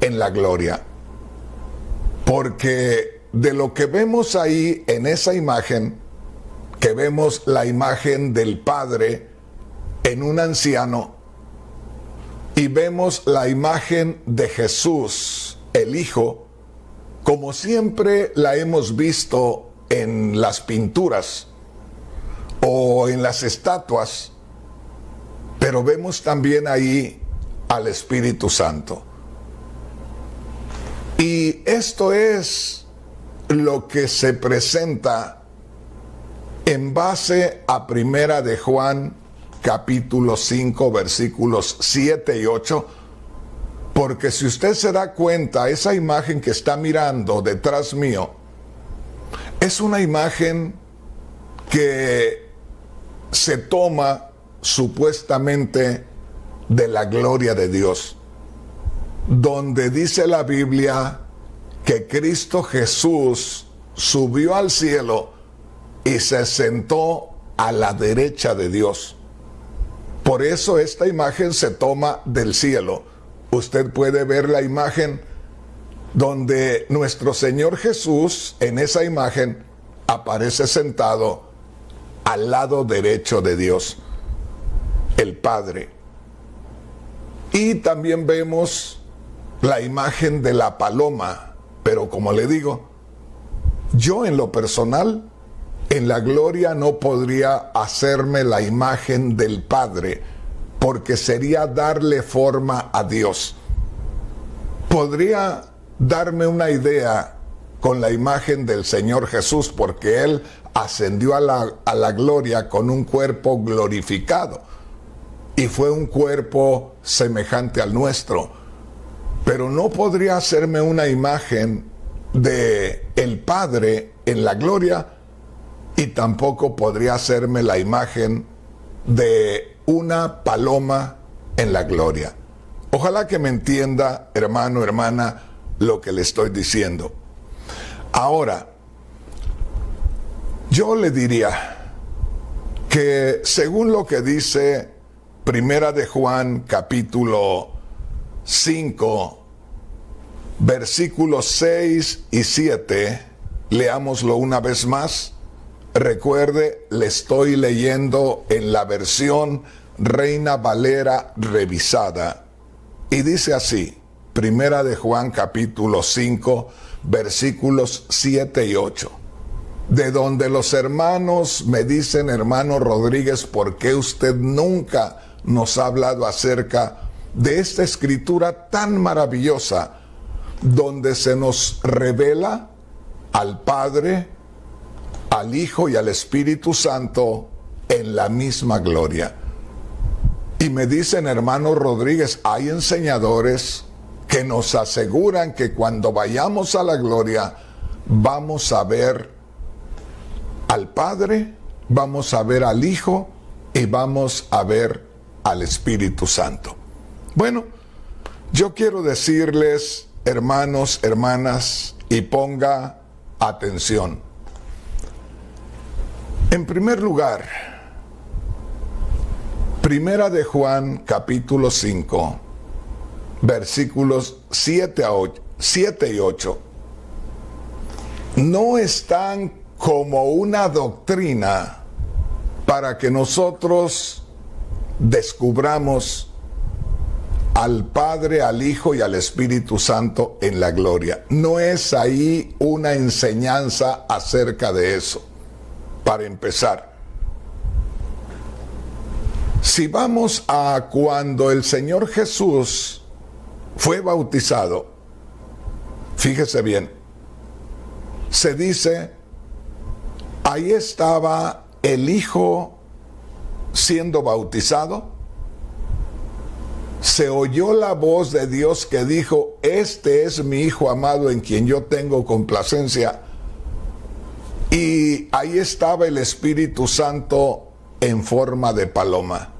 en la gloria. Porque de lo que vemos ahí en esa imagen, que vemos la imagen del Padre en un anciano, y vemos la imagen de Jesús, el Hijo, como siempre la hemos visto en las pinturas o en las estatuas, pero vemos también ahí al Espíritu Santo. Y esto es lo que se presenta en base a Primera de Juan, capítulo 5, versículos 7 y 8, porque si usted se da cuenta, esa imagen que está mirando detrás mío, es una imagen que se toma supuestamente de la gloria de Dios, donde dice la Biblia que Cristo Jesús subió al cielo y se sentó a la derecha de Dios. Por eso esta imagen se toma del cielo. Usted puede ver la imagen donde nuestro Señor Jesús, en esa imagen, aparece sentado al lado derecho de Dios, el Padre. Y también vemos la imagen de la paloma, pero como le digo, yo en lo personal, en la gloria no podría hacerme la imagen del Padre, porque sería darle forma a Dios. Podría darme una idea con la imagen del Señor Jesús, porque Él ascendió a la gloria con un cuerpo glorificado, y fue un cuerpo semejante al nuestro. Pero no podría hacerme una imagen de el Padre en la gloria, y tampoco podría hacerme la imagen de una paloma en la gloria. Ojalá que me entienda, hermano, hermana, lo que le estoy diciendo. Ahora, yo le diría que según lo que dice Primera de Juan, capítulo 5, versículos 6 y 7, leámoslo una vez más. Recuerde, le estoy leyendo en la versión Reina Valera revisada. Y dice así, Primera de Juan capítulo 5, versículos 7 y 8. De donde los hermanos me dicen, hermano Rodríguez, ¿por qué usted nunca nos ha hablado acerca de esta escritura tan maravillosa, donde se nos revela al Padre, al Hijo y al Espíritu Santo en la misma gloria? Y me dicen, hermano Rodríguez, hay enseñadores que nos aseguran que cuando vayamos a la gloria vamos a ver al Padre, vamos a ver al Hijo y vamos a ver al Espíritu Santo. Bueno, yo quiero decirles, hermanos, hermanas, y ponga atención. En primer lugar, Primera de Juan, capítulo 5, versículos 7 y 8, no están como una doctrina para que nosotros descubramos al Padre, al Hijo y al Espíritu Santo en la gloria. No es ahí una enseñanza acerca de eso, para empezar. Si vamos a cuando el Señor Jesús fue bautizado, fíjese bien, se dice, ahí estaba el Hijo siendo bautizado, se oyó la voz de Dios que dijo, este es mi Hijo amado en quien yo tengo complacencia, y ahí estaba el Espíritu Santo en forma de paloma.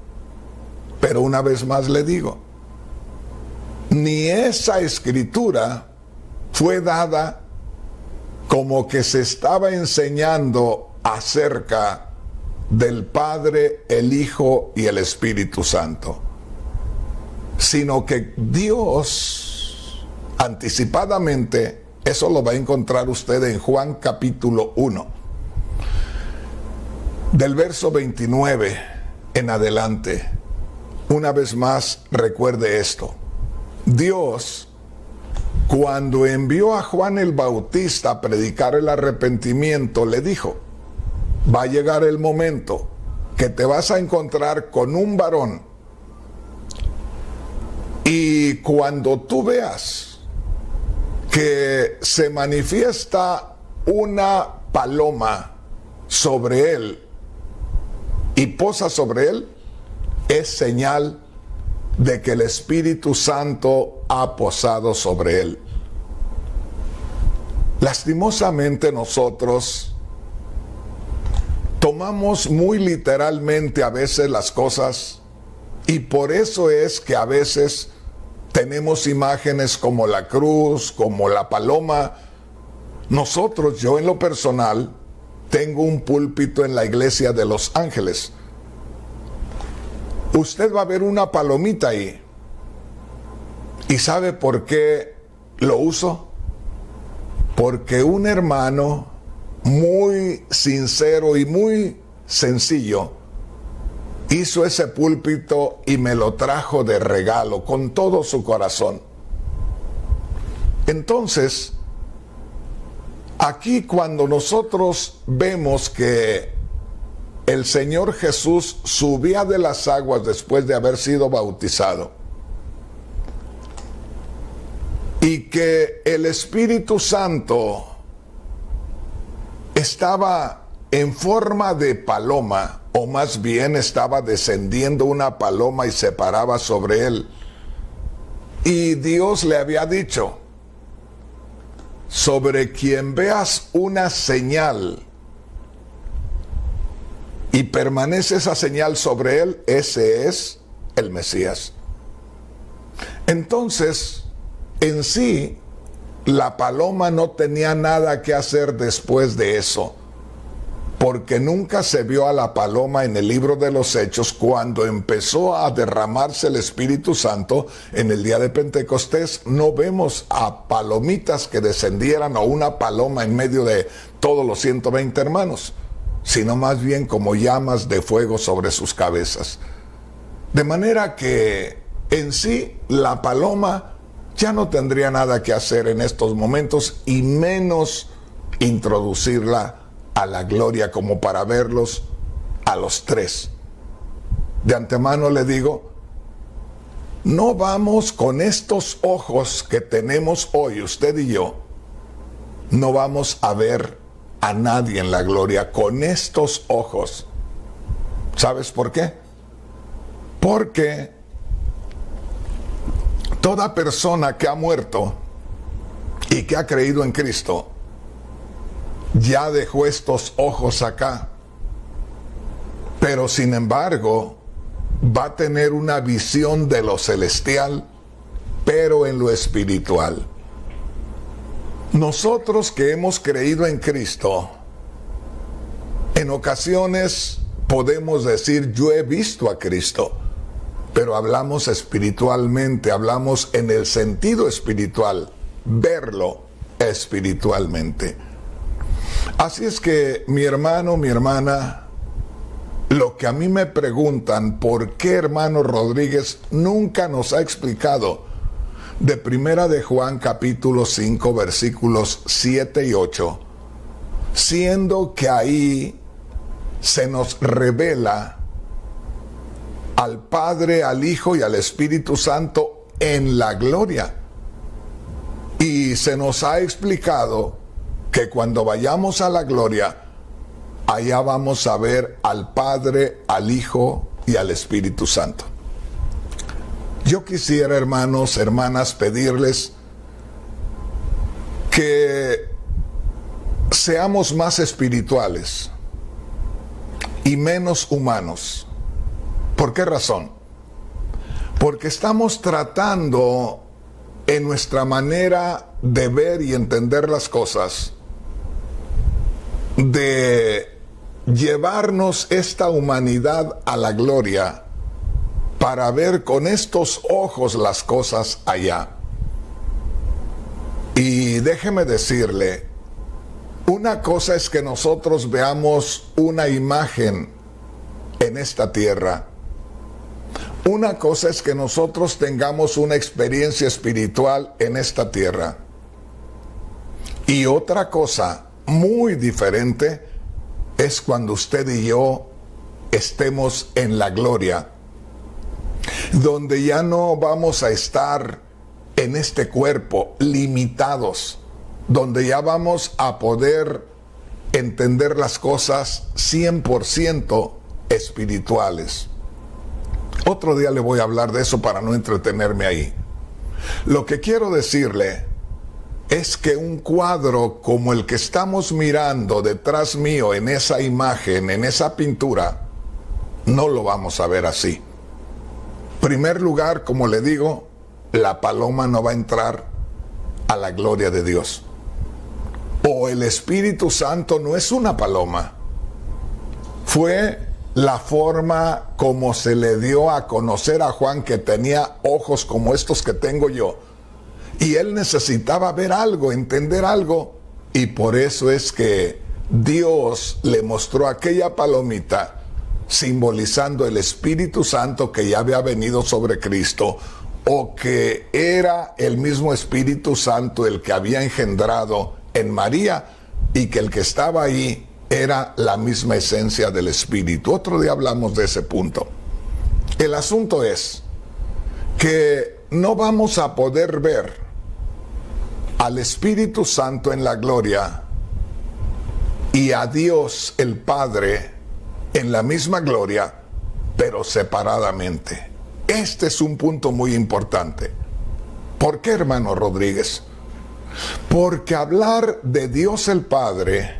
Pero una vez más le digo, ni esa escritura fue dada como que se estaba enseñando acerca del Padre, el Hijo y el Espíritu Santo, sino que Dios anticipadamente, eso lo va a encontrar usted en Juan capítulo 1. Del verso 29 en adelante, una vez más recuerde esto. Dios, cuando envió a Juan el Bautista a predicar el arrepentimiento, le dijo: va a llegar el momento que te vas a encontrar con un varón, y cuando tú veas que se manifiesta una paloma sobre él y posa sobre él, es señal de que el Espíritu Santo ha posado sobre él. Lastimosamente nosotros tomamos muy literalmente a veces las cosas, y por eso es que a veces tenemos imágenes como la cruz, como la paloma. Nosotros, yo en lo personal, tengo un púlpito en la iglesia de Los Ángeles. Usted va a ver una palomita ahí. ¿Y sabe por qué lo uso? Porque un hermano muy sincero y muy sencillo hizo ese púlpito y me lo trajo de regalo con todo su corazón. Entonces, aquí cuando nosotros vemos que el Señor Jesús subía de las aguas después de haber sido bautizado, y que el Espíritu Santo estaba en forma de paloma, o más bien estaba descendiendo una paloma y se paraba sobre él, y Dios le había dicho: sobre quien veas una señal y permanece esa señal sobre él, ese es el Mesías. Entonces, en sí, la paloma no tenía nada que hacer después de eso, porque nunca se vio a la paloma en el libro de los Hechos cuando empezó a derramarse el Espíritu Santo en el día de Pentecostés. No vemos a palomitas que descendieran o una paloma en medio de todos los 120 hermanos, sino más bien como llamas de fuego sobre sus cabezas. De manera que en sí la paloma ya no tendría nada que hacer en estos momentos, y menos introducirla a la gloria como para verlos a los tres. De antemano le digo, no vamos con estos ojos que tenemos hoy, usted y yo, no vamos a ver a nadie en la gloria con estos ojos. ¿Sabes por qué? Porque toda persona que ha muerto y que ha creído en Cristo ya dejó estos ojos acá, pero sin embargo va a tener una visión de lo celestial, pero en lo espiritual. Nosotros que hemos creído en Cristo, en ocasiones podemos decir: yo he visto a Cristo, pero hablamos espiritualmente, hablamos en el sentido espiritual, verlo espiritualmente. Así es que, mi hermano, mi hermana, lo que a mí me preguntan, ¿por qué hermano Rodríguez nunca nos ha explicado de Primera de Juan capítulo 5 versículos 7 y 8, siendo que ahí se nos revela al Padre, al Hijo y al Espíritu Santo en la gloria? Y se nos ha explicado que cuando vayamos a la gloria, allá vamos a ver al Padre, al Hijo y al Espíritu Santo. Yo quisiera, hermanos, hermanas, pedirles que seamos más espirituales y menos humanos. ¿Por qué razón? Porque estamos tratando en nuestra manera de ver y entender las cosas de llevarnos esta humanidad a la gloria para ver con estos ojos las cosas allá. Y déjeme decirle, una cosa es que nosotros veamos una imagen en esta tierra. Una cosa es que nosotros tengamos una experiencia espiritual en esta tierra. Y otra cosa muy diferente es cuando usted y yo estemos en la gloria, donde ya no vamos a estar en este cuerpo limitados, donde ya vamos a poder entender las cosas 100% espirituales. Otro día le voy a hablar de eso para no entretenerme ahí. Lo que quiero decirle es que un cuadro como el que estamos mirando detrás mío en esa imagen, en esa pintura, no lo vamos a ver así. En primer lugar, como le digo, la paloma no va a entrar a la gloria de Dios. O el Espíritu Santo no es una paloma. Fue la forma como se le dio a conocer a Juan, que tenía ojos como estos que tengo yo. Y él necesitaba ver algo, entender algo. Y por eso es que Dios le mostró aquella palomita simbolizando el Espíritu Santo que ya había venido sobre Cristo, o que era el mismo Espíritu Santo el que había engendrado en María, y que el que estaba ahí era la misma esencia del Espíritu. Otro día hablamos de ese punto. El asunto es que no vamos a poder ver al Espíritu Santo en la gloria y a Dios el Padre en la misma gloria, pero separadamente. Este es un punto muy importante. ¿Por qué, hermano Rodríguez? Porque hablar de Dios el Padre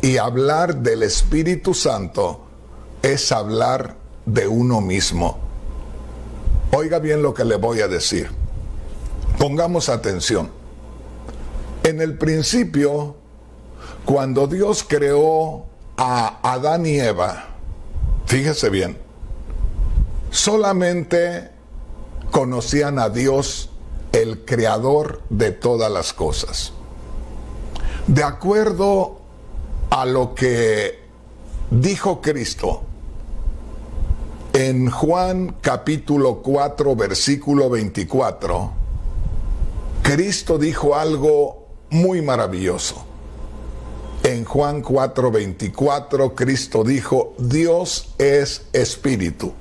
y hablar del Espíritu Santo es hablar de uno mismo. Oiga bien lo que le voy a decir. Pongamos atención. En el principio, cuando Dios creó a Adán y Eva, fíjese bien, solamente conocían a Dios, el creador de todas las cosas. De acuerdo a lo que dijo Cristo en Juan capítulo 4 versículo 24, Cristo dijo algo muy maravilloso. En Juan 4:24, Cristo dijo: Dios es espíritu.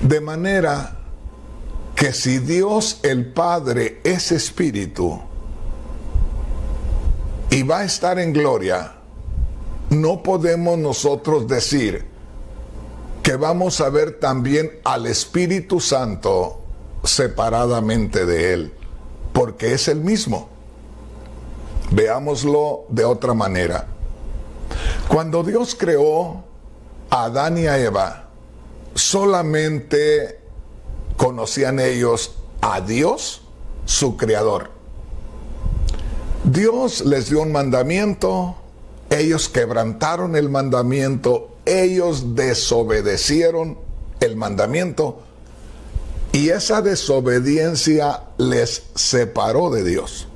De manera que si Dios el Padre es espíritu y va a estar en gloria, no podemos nosotros decir que vamos a ver también al Espíritu Santo separadamente de Él, porque es el mismo. Veámoslo de otra manera. Cuando Dios creó a Adán y a Eva, solamente conocían ellos a Dios, su creador. Dios les dio un mandamiento, ellos quebrantaron el mandamiento, ellos desobedecieron el mandamiento, y esa desobediencia les separó de Dios.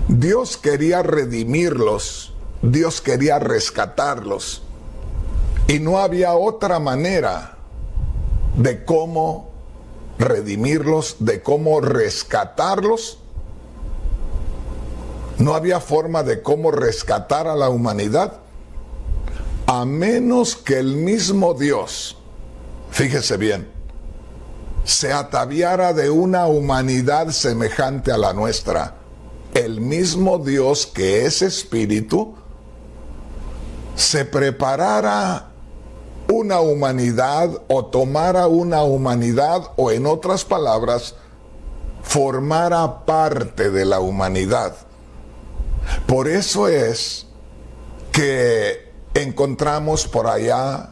Dios quería redimirlos, Dios quería rescatarlos, y no había otra manera de cómo redimirlos, de cómo rescatarlos. No había forma de cómo rescatar a la humanidad, a menos que el mismo Dios, fíjese bien, se ataviara de una humanidad semejante a la nuestra. El mismo Dios, que es espíritu, se preparara una humanidad, o tomara una humanidad, o en otras palabras, formara parte de la humanidad. Por eso es que encontramos por allá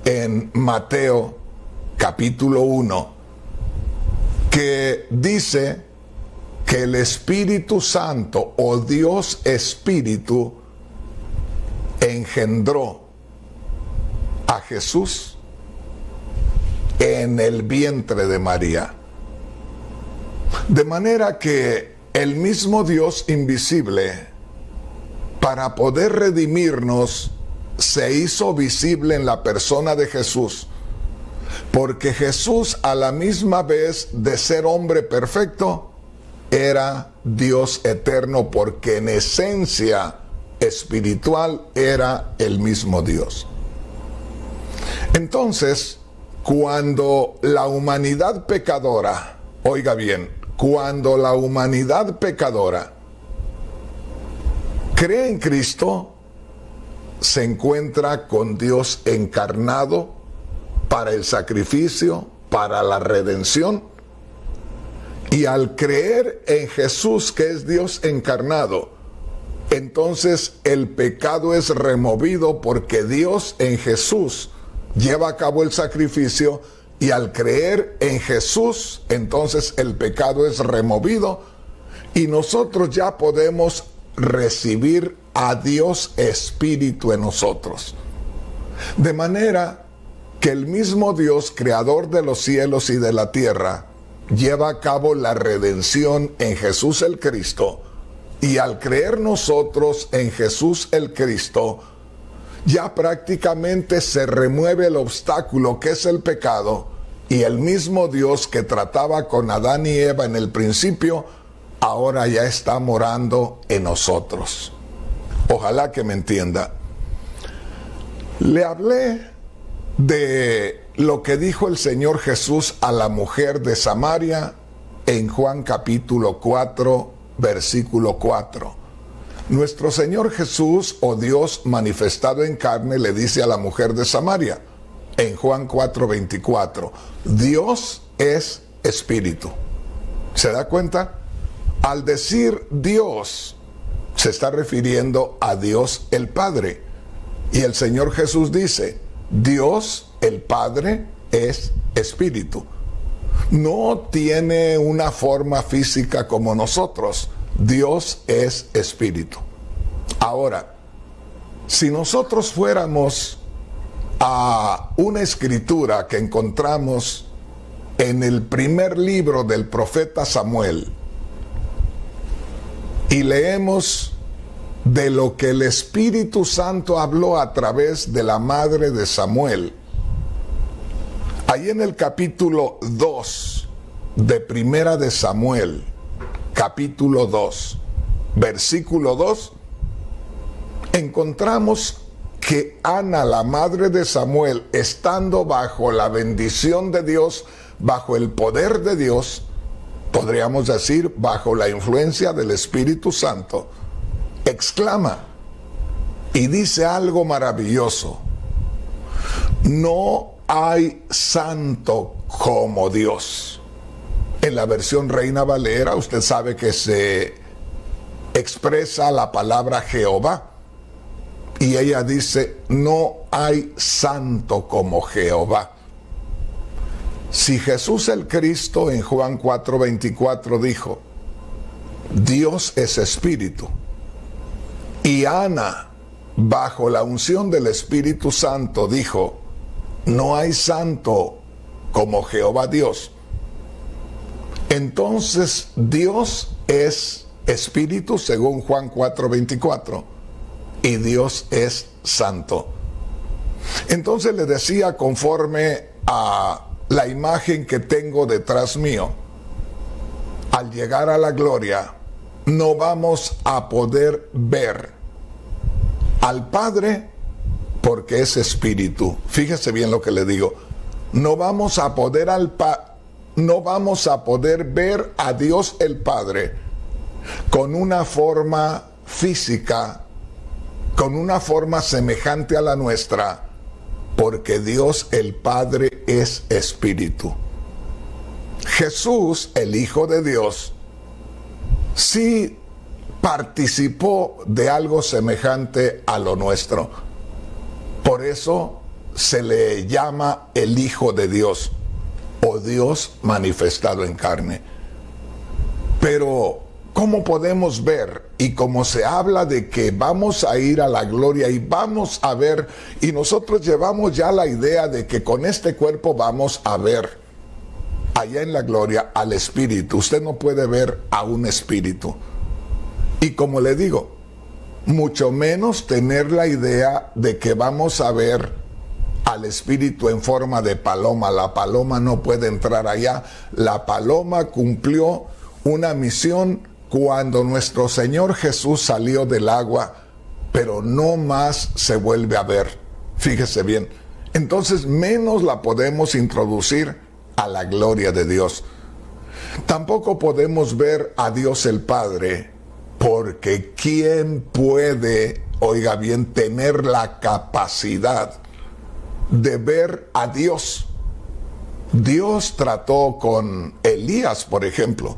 en Mateo capítulo 1 que dice que el Espíritu Santo, o Dios Espíritu, engendró a Jesús en el vientre de María. De manera que el mismo Dios invisible, para poder redimirnos, se hizo visible en la persona de Jesús. Porque Jesús, a la misma vez de ser hombre perfecto, era Dios eterno, porque en esencia espiritual era el mismo Dios. Entonces, cuando la humanidad pecadora, oiga bien, cuando la humanidad pecadora cree en Cristo, se encuentra con Dios encarnado para el sacrificio, para la redención. Y al creer en Jesús, que es Dios encarnado, entonces el pecado es removido, porque Dios en Jesús lleva a cabo el sacrificio, y al creer en Jesús, entonces el pecado es removido, y nosotros ya podemos recibir a Dios Espíritu en nosotros. De manera que el mismo Dios, creador de los cielos y de la tierra, lleva a cabo la redención en Jesús el Cristo, y al creer nosotros en Jesús el Cristo, ya prácticamente se remueve el obstáculo que es el pecado, y el mismo Dios que trataba con Adán y Eva en el principio, ahora ya está morando en nosotros. Ojalá que me entienda. Le hablé de lo que dijo el Señor Jesús a la mujer de Samaria en Juan capítulo 4, versículo 4. Nuestro Señor Jesús, o Dios manifestado en carne, le dice a la mujer de Samaria en Juan 4, 24, Dios es espíritu. ¿Se da cuenta? Al decir Dios, se está refiriendo a Dios el Padre. Y el Señor Jesús dice, Dios el Padre es espíritu. No tiene una forma física como nosotros. Dios es espíritu. Ahora, si nosotros fuéramos a una escritura que encontramos en el primer libro del profeta Samuel, y leemos de lo que el Espíritu Santo habló a través de la madre de Samuel, ahí en el capítulo 2 de Primera de Samuel, capítulo 2, versículo 2, encontramos que Ana, la madre de Samuel, estando bajo la bendición de Dios, bajo el poder de Dios, podríamos decir, bajo la influencia del Espíritu Santo, exclama y dice algo maravilloso: no hay santo como Dios. En la versión Reina Valera, usted sabe que se expresa la palabra Jehová, y ella dice, no hay santo como Jehová. Si Jesús el Cristo en Juan 4:24 dijo, Dios es espíritu, y Ana, bajo la unción del Espíritu Santo, dijo, no hay santo como Jehová Dios, entonces Dios es espíritu según Juan 4:24, y Dios es santo. Entonces le decía, conforme a la imagen que tengo detrás mío, al llegar a la gloria, no vamos a poder ver al Padre porque es espíritu. Fíjese bien lo que le digo. No vamos a poder ver a Dios el Padre con una forma física, con una forma semejante a la nuestra, porque Dios el Padre es espíritu. Jesús, el Hijo de Dios, sí participó de algo semejante a lo nuestro. Por eso se le llama el Hijo de Dios, o Dios manifestado en carne. Pero ¿cómo podemos ver? Y como se habla de que vamos a ir a la gloria y vamos a ver, y nosotros llevamos ya la idea de que con este cuerpo vamos a ver, allá en la gloria al espíritu. Usted no puede ver a un espíritu. Y como le digo, mucho menos tener la idea de que vamos a ver al espíritu en forma de paloma. La paloma no puede entrar allá. La paloma cumplió una misión cuando nuestro Señor Jesús salió del agua, pero no más se vuelve a ver. Fíjese bien. Entonces menos la podemos introducir a la gloria de Dios. Tampoco podemos ver a Dios el Padre, porque ¿quién puede, oiga bien, tener la capacidad de ver a Dios? Dios trató con Elías, por ejemplo,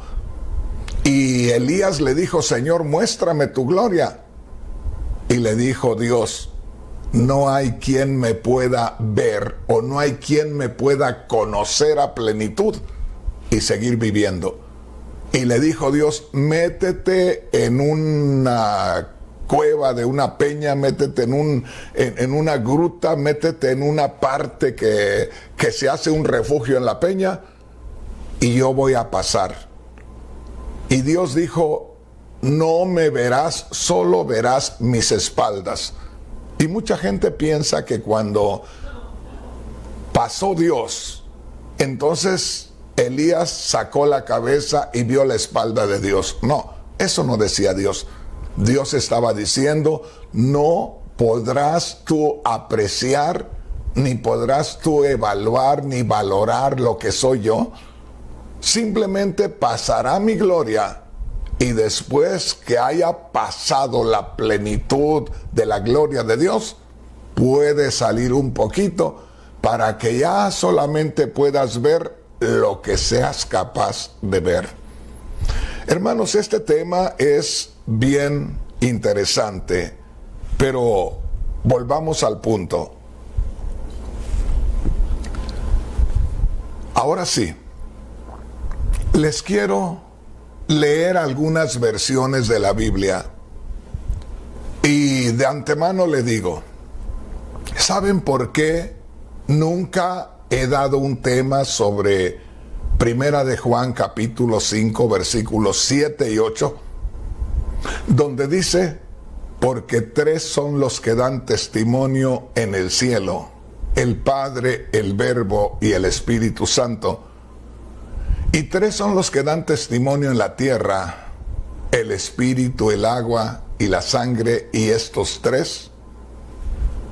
y Elías le dijo: Señor, muéstrame tu gloria. Y le dijo Dios: no hay quien me pueda ver, o no hay quien me pueda conocer a plenitud y seguir viviendo. Y le dijo Dios: métete en una cueva de una peña, métete en una gruta, métete en una parte que se hace un refugio en la peña, y yo voy a pasar. Y Dios dijo: no me verás, solo verás mis espaldas. Y mucha gente piensa que cuando pasó Dios, entonces Elías sacó la cabeza y vio la espalda de Dios. No, eso no decía Dios. Dios estaba diciendo: no podrás tú apreciar, ni podrás tú evaluar, ni valorar lo que soy yo. Simplemente pasará mi gloria, y después que haya pasado la plenitud de la gloria de Dios, puede salir un poquito para que ya solamente puedas ver lo que seas capaz de ver. Hermanos, este tema es bien interesante, pero volvamos al punto. Ahora sí, les quiero leer algunas versiones de la Biblia, y de antemano le digo, ¿saben por qué nunca he dado un tema sobre Primera de Juan capítulo 5 versículos 7 y 8, donde dice: porque tres son los que dan testimonio en el cielo, el Padre, el Verbo y el Espíritu Santo? Y tres son los que dan testimonio en la tierra, el espíritu, el agua y la sangre, y estos tres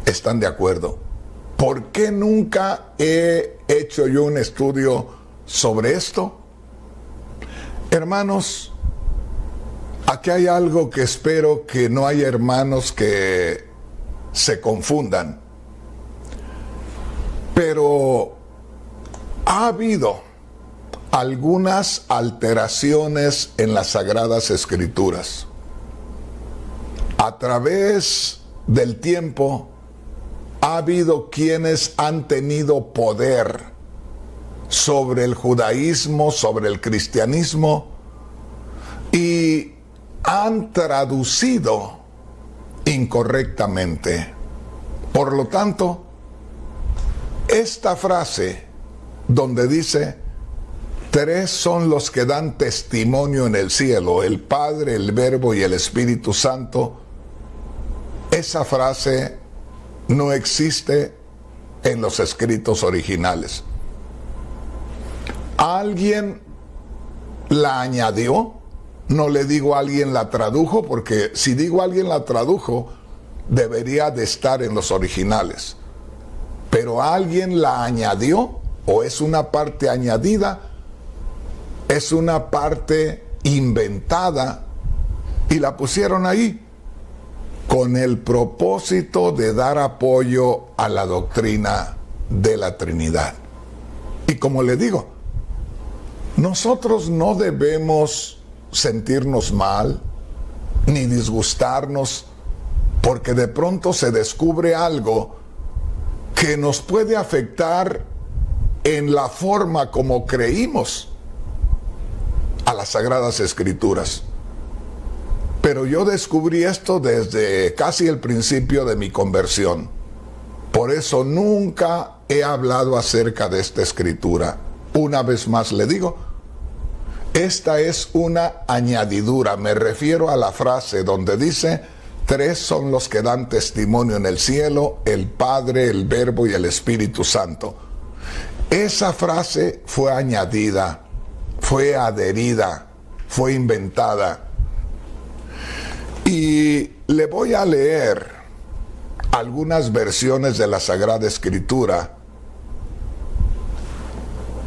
están de acuerdo. ¿Por qué nunca he hecho yo un estudio sobre esto? Hermanos, aquí hay algo que espero que no haya hermanos que se confundan. Pero ha habido algunas alteraciones en las Sagradas Escrituras. A través del tiempo ha habido quienes han tenido poder sobre el judaísmo, sobre el cristianismo, y han traducido incorrectamente. Por lo tanto, esta frase donde dice: tres son los que dan testimonio en el cielo, el Padre, el Verbo y el Espíritu Santo, esa frase no existe en los escritos originales. ¿Alguien la añadió? No le digo alguien la tradujo, porque si digo alguien la tradujo, debería de estar en los originales. Pero ¿alguien la añadió? ¿O es una parte añadida? Es una parte inventada y la pusieron ahí con el propósito de dar apoyo a la doctrina de la Trinidad. Y como le digo, nosotros no debemos sentirnos mal ni disgustarnos porque de pronto se descubre algo que nos puede afectar en la forma como creímos a las Sagradas Escrituras. Pero yo descubrí esto desde casi el principio de mi conversión. Por eso nunca he hablado acerca de esta escritura. Una vez más le digo, esta es una añadidura. Me refiero a la frase donde dice, 3 son los que dan testimonio en el cielo, el Padre, el Verbo y el Espíritu Santo. Esa frase fue añadida, fue adherida, fue inventada. Y le voy a leer algunas versiones de la Sagrada Escritura.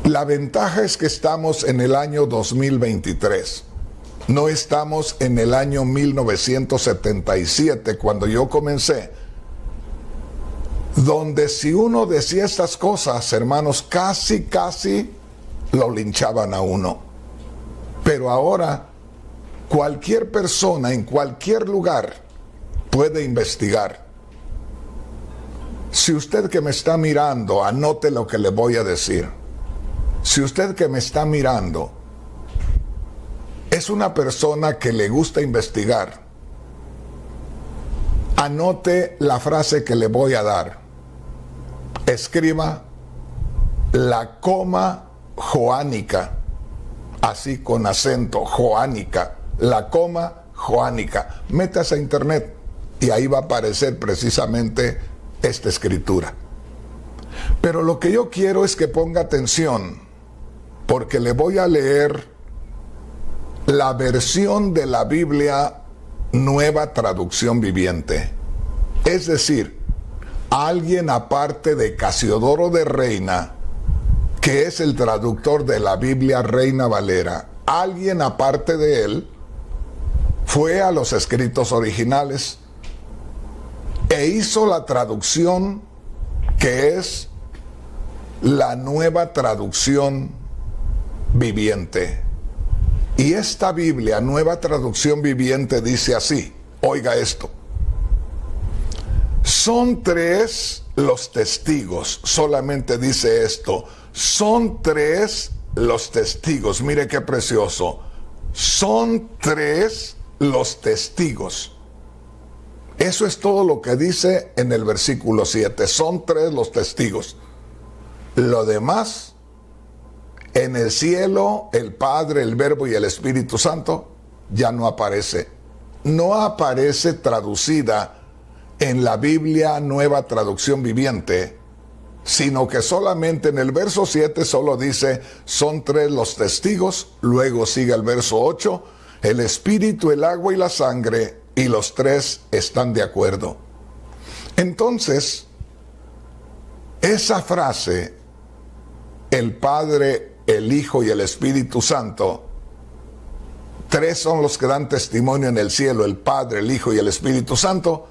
La ventaja es que estamos en el año 2023. No estamos en el año 1977, cuando yo comencé, donde si uno decía estas cosas, hermanos, casi lo linchaban a uno. Pero ahora, cualquier persona en cualquier lugar puede investigar. Si usted que me está mirando, anote lo que le voy a decir. Si usted que me está mirando es una persona que le gusta investigar, anote la frase que le voy a dar. Escriba la coma joánica, así con acento, joánica, la coma joánica. Métase a internet y ahí va a aparecer precisamente esta escritura. Pero lo que yo quiero es que ponga atención, porque le voy a leer la versión de la Biblia Nueva Traducción Viviente. Es decir, alguien aparte de Casiodoro de Reina, que es el traductor de la Biblia Reina Valera, alguien aparte de él fue a los escritos originales e hizo la traducción que es la Nueva Traducción Viviente. Y esta Biblia, Nueva Traducción Viviente, dice así, oiga esto: son 3 los testigos, solamente dice esto, son 3 los testigos, mire qué precioso, son 3 los testigos. Eso es todo lo que dice en el versículo 7, son 3 los testigos. Lo demás, en el cielo, el Padre, el Verbo y el Espíritu Santo, ya no aparece. No aparece traducida en la Biblia Nueva Traducción Viviente, sino que solamente en el verso 7 solo dice, son 3 los testigos, luego sigue el verso 8, el Espíritu, el agua y la sangre, y los 3 están de acuerdo. Entonces, esa frase, el Padre, el Hijo y el Espíritu Santo, 3 son los que dan testimonio en el cielo, el Padre, el Hijo y el Espíritu Santo,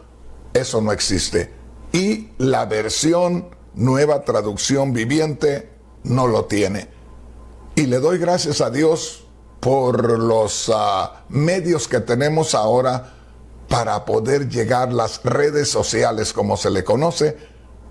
eso no existe. Y la versión Nueva Traducción Viviente no lo tiene. Y le doy gracias a Dios por los medios que tenemos ahora para poder llegar a las redes sociales, como se le conoce,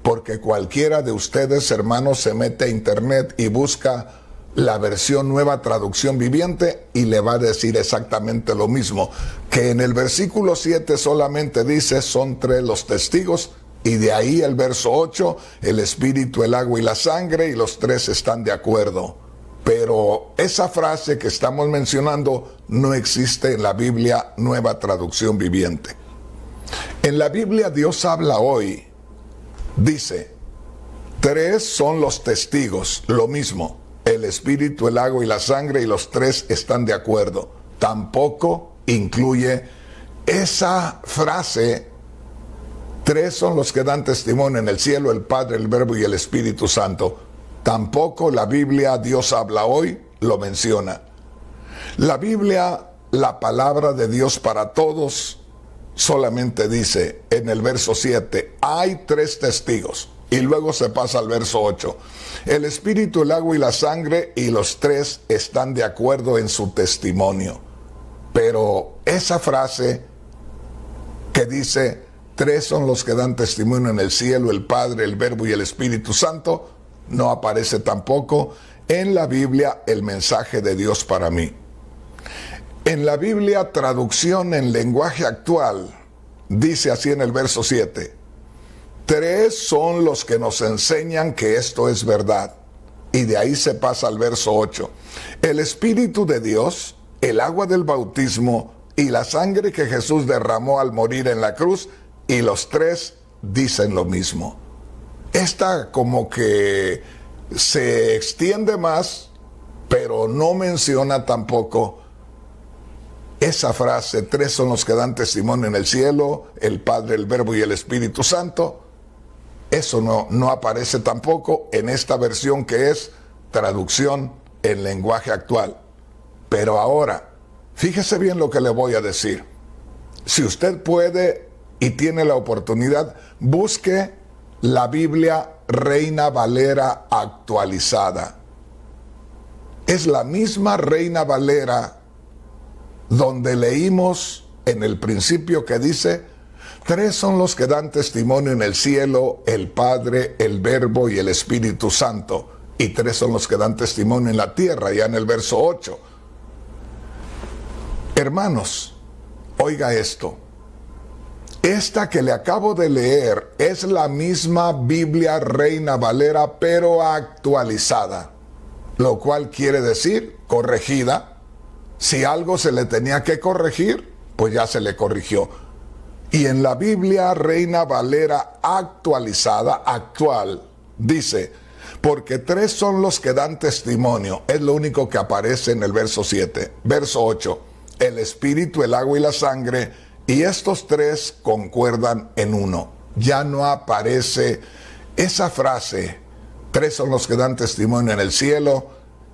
porque cualquiera de ustedes, hermanos, se mete a internet y busca la versión Nueva Traducción Viviente y le va a decir exactamente lo mismo, que en el versículo 7 solamente dice, son 3 los testigos, y de ahí el verso 8, el Espíritu, el agua y la sangre, y los 3 están de acuerdo. Pero esa frase que estamos mencionando no existe en la Biblia Nueva Traducción Viviente. En la Biblia Dios habla hoy, dice, 3 son los testigos, lo mismo, el Espíritu, el agua y la sangre, y los 3 están de acuerdo. Tampoco incluye esa frase, 3 son los que dan testimonio en el cielo, el Padre, el Verbo y el Espíritu Santo. Tampoco la Biblia Dios habla hoy lo menciona. La Biblia, la palabra de Dios para todos, solamente dice en el verso 7, hay 3 testigos. Y luego se pasa al verso 8. El Espíritu, el agua y la sangre, y los 3 están de acuerdo en su testimonio. Pero esa frase que dice, 3 son los que dan testimonio en el cielo, el Padre, el Verbo y el Espíritu Santo, no aparece tampoco en la Biblia el mensaje de Dios para mí. En la Biblia, traducción en lenguaje actual, dice así en el verso 7, 3 son los que nos enseñan que esto es verdad. Y de ahí se pasa al verso 8. El Espíritu de Dios, el agua del bautismo y la sangre que Jesús derramó al morir en la cruz, y los tres dicen lo mismo. Esta como que se extiende más, pero no menciona tampoco esa frase: tres son los que dan testimonio en el cielo, el Padre, el Verbo y el Espíritu Santo. Eso no aparece tampoco en esta versión, que es traducción en lenguaje actual. Pero ahora, fíjese bien lo que le voy a decir. Si usted puede y tiene la oportunidad, busque la Biblia Reina Valera actualizada. Es la misma Reina Valera donde leímos en el principio que dice: tres son los que dan testimonio en el cielo, el Padre, el Verbo y el Espíritu Santo. Y tres son los que dan testimonio en la tierra, ya en el verso 8. Hermanos, oiga esto. Esta que le acabo de leer es la misma Biblia Reina Valera, pero actualizada. Lo cual quiere decir corregida. Si algo se le tenía que corregir, pues ya se le corrigió. Y en la Biblia Reina Valera actualizada, actual, dice: porque tres son los que dan testimonio. Es lo único que aparece en el verso 7. Verso 8. El Espíritu, el agua y la sangre, y estos tres concuerdan en uno. Ya no aparece esa frase: tres son los que dan testimonio en el cielo,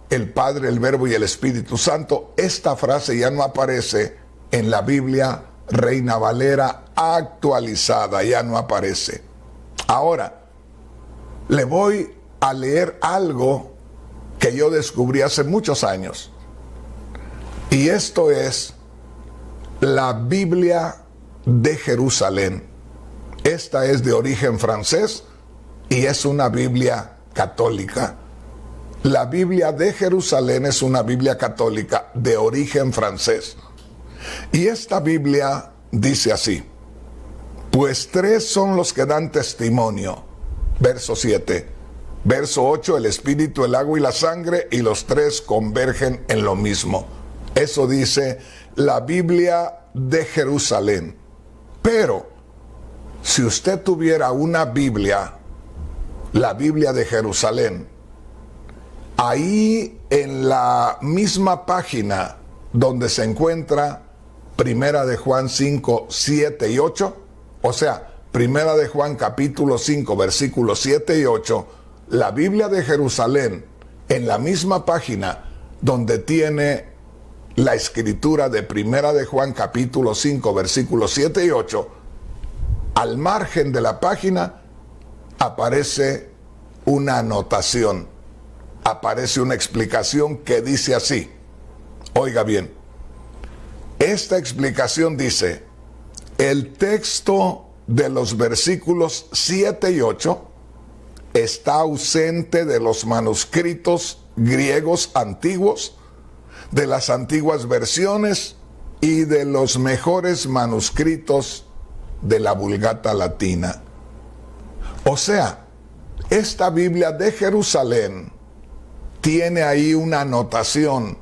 el Padre, el Verbo y el Espíritu Santo. Esta frase ya no aparece en la Biblia Reina Valera actualizada, ya no aparece. Ahora, le voy a leer algo que yo descubrí hace muchos años. Y esto es la Biblia de Jerusalén. Esta es de origen francés y es una Biblia católica. La Biblia de Jerusalén es una Biblia católica de origen francés. Y esta Biblia dice así: pues tres son los que dan testimonio. Verso 7. Verso 8, el Espíritu, el agua y la sangre, y los tres convergen en lo mismo. Eso dice la Biblia de Jerusalén. Pero, si usted tuviera una Biblia, la Biblia de Jerusalén, ahí en la misma página donde se encuentra Primera de Juan 5, 7 y 8, o sea, Primera de Juan capítulo 5, versículos 7 y 8, la Biblia de Jerusalén, en la misma página donde tiene la escritura de Primera de Juan capítulo 5, versículos 7 y 8, al margen de la página aparece una anotación, aparece una explicación que dice así. Oiga bien, esta explicación dice: el texto de los versículos 7 y 8 está ausente de los manuscritos griegos antiguos, de las antiguas versiones y de los mejores manuscritos de la Vulgata latina. O sea, esta Biblia de Jerusalén tiene ahí una anotación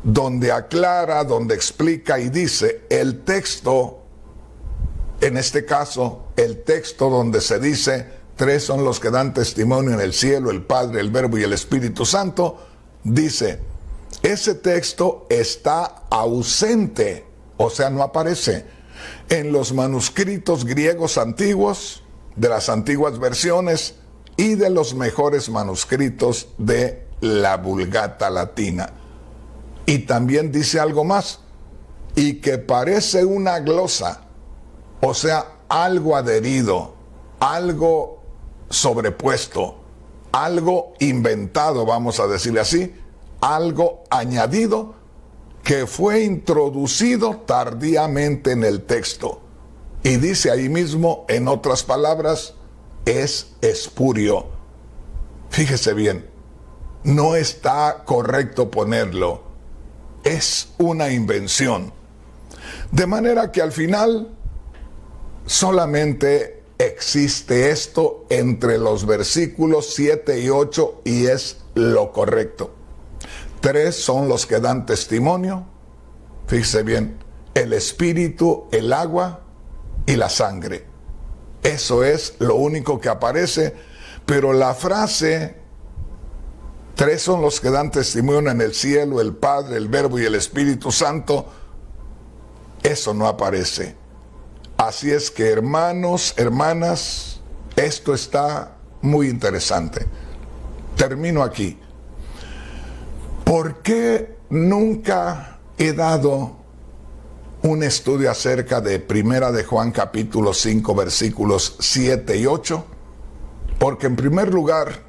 donde aclara, donde explica y dice el texto, en este caso, el texto donde se dice: tres son los que dan testimonio en el cielo, el Padre, el Verbo y el Espíritu Santo. Dice, ese texto está ausente, o sea, no aparece en los manuscritos griegos antiguos, de las antiguas versiones y de los mejores manuscritos de la Vulgata latina. Y también dice algo más: y que parece una glosa, o sea, algo adherido, algo sobrepuesto, algo inventado, vamos a decirle así, algo añadido que fue introducido tardíamente en el texto. Y dice ahí mismo, en otras palabras, es espurio. Fíjese bien, no está correcto ponerlo, es una invención. De manera que al final solamente existe esto entre los versículos 7 y 8 y es lo correcto. 3 son los que dan testimonio. Fíjese bien, el espíritu, el agua y la sangre. Eso es lo único que aparece, pero la frase 3 son los que dan testimonio en el cielo, el Padre, el Verbo y el Espíritu Santo, eso no aparece. Así es que, hermanos, hermanas, esto está muy interesante. Termino aquí. ¿Por qué nunca he dado un estudio acerca de Primera de Juan capítulo 5 versículos 7 y 8? Porque en primer lugar,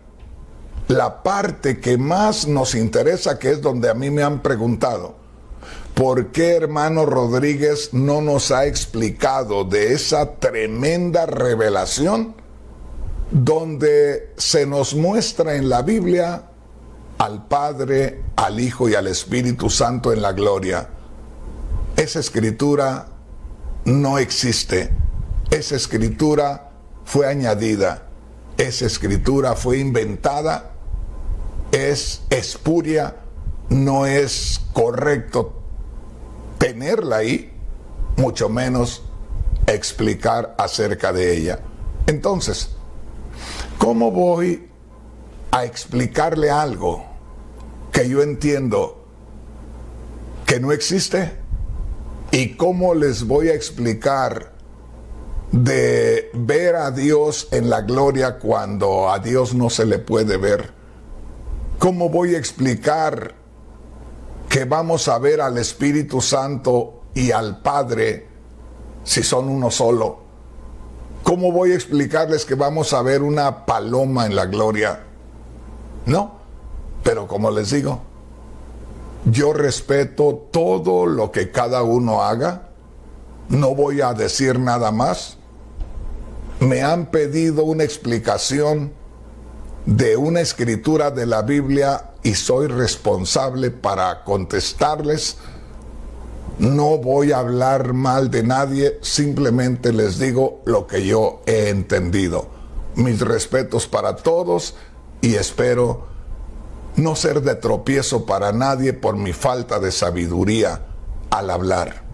la parte que más nos interesa, que es donde a mí me han preguntado, ¿por qué hermano Rodríguez no nos ha explicado de esa tremenda revelación donde se nos muestra en la Biblia al Padre, al Hijo y al Espíritu Santo en la gloria? Esa escritura no existe. Esa escritura fue añadida. Esa escritura fue inventada. Es espuria. No es correcto tenerla ahí, mucho menos explicar acerca de ella. Entonces, ¿cómo voy a explicarle algo que yo entiendo que no existe? ¿Y cómo les voy a explicar de ver a Dios en la gloria cuando a Dios no se le puede ver? ¿Cómo voy a explicar que vamos a ver al Espíritu Santo y al Padre si son uno solo? ¿Cómo voy a explicarles que vamos a ver una paloma en la gloria? No, pero como les digo, yo respeto todo lo que cada uno haga, no voy a decir nada más. Me han pedido una explicación de una escritura de la Biblia y soy responsable para contestarles. No voy a hablar mal de nadie, simplemente les digo lo que yo he entendido. Mis respetos para todos y espero no ser de tropiezo para nadie por mi falta de sabiduría al hablar.